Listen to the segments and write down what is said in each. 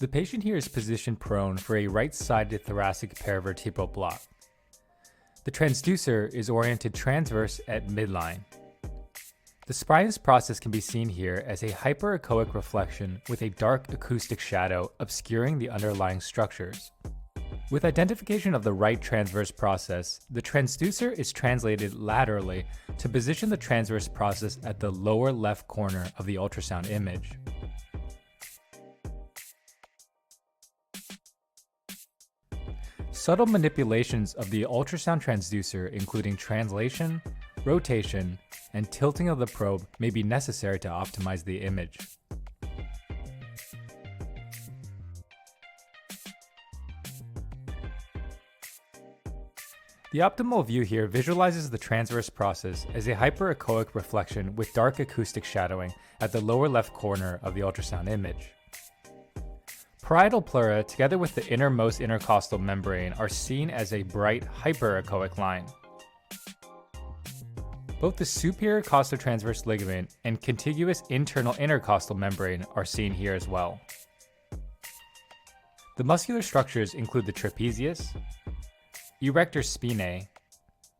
The patient here is positioned prone for a right-sided thoracic paravertebral block. The transducer is oriented transverse at midline. The spinous process can be seen here as a hyperechoic reflection with a dark acoustic shadow obscuring the underlying structures. With identification of the right transverse process, the transducer is translated laterally to position the transverse process at the lower left corner of the ultrasound image. Subtle manipulations of the ultrasound transducer, including translation, rotation, and tilting of the probe, may be necessary to optimize the image. The optimal view here visualizes the transverse process as a hyperechoic reflection with dark acoustic shadowing at the lower left corner of the ultrasound image. Parietal pleura, together with the innermost intercostal membrane, are seen as a bright hyperechoic line. Both the superior costotransverse ligament and contiguous internal intercostal membrane are seen here as well. The muscular structures include the trapezius, erector spinae,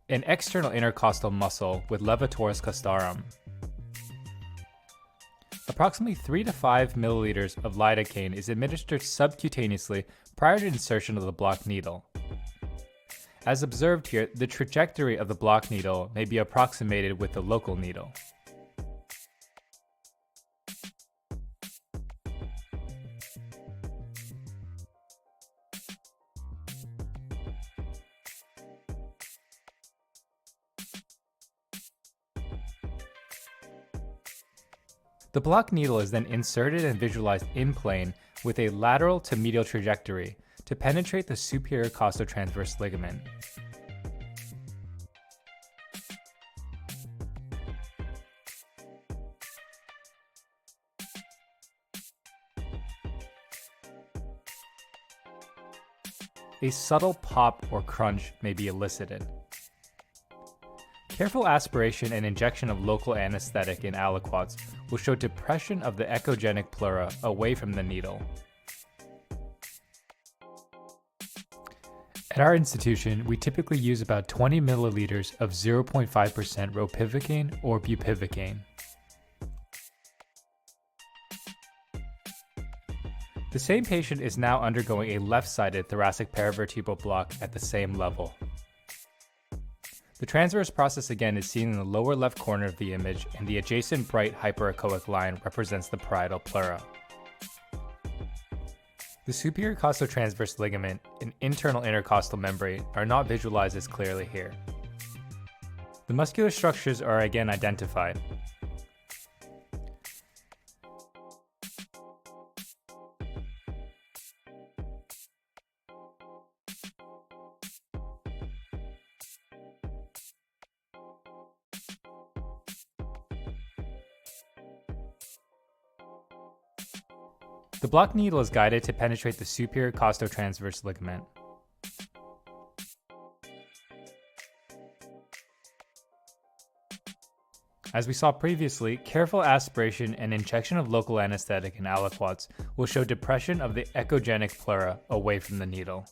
an external intercostal muscle with levatorus costarum. Approximately 3 to 5 milliliters of lidocaine is administered subcutaneously prior to insertion of the block needle. As observed here, the trajectory of the block needle may be approximated with the local needle. The block needle is then inserted and visualized in plane with a lateral to medial trajectory to penetrate the superior costotransverse ligament. A subtle pop or crunch may be elicited. Careful aspiration and injection of local anesthetic in aliquots will show depression of the echogenic pleura away from the needle. At our institution, we typically use about 20 milliliters of 0.5% ropivacaine or bupivacaine. The same patient is now undergoing a left-sided thoracic paravertebral block at the same level. The transverse process again is seen in the lower left corner of the image, and the adjacent bright hyperechoic line represents the parietal pleura. The superior costotransverse ligament and internal intercostal membrane are not visualized as clearly here. The muscular structures are again identified. The block needle is guided to penetrate the superior costotransverse ligament. As we saw previously, careful aspiration and injection of local anesthetic in aliquots will show depression of the echogenic pleura away from the needle.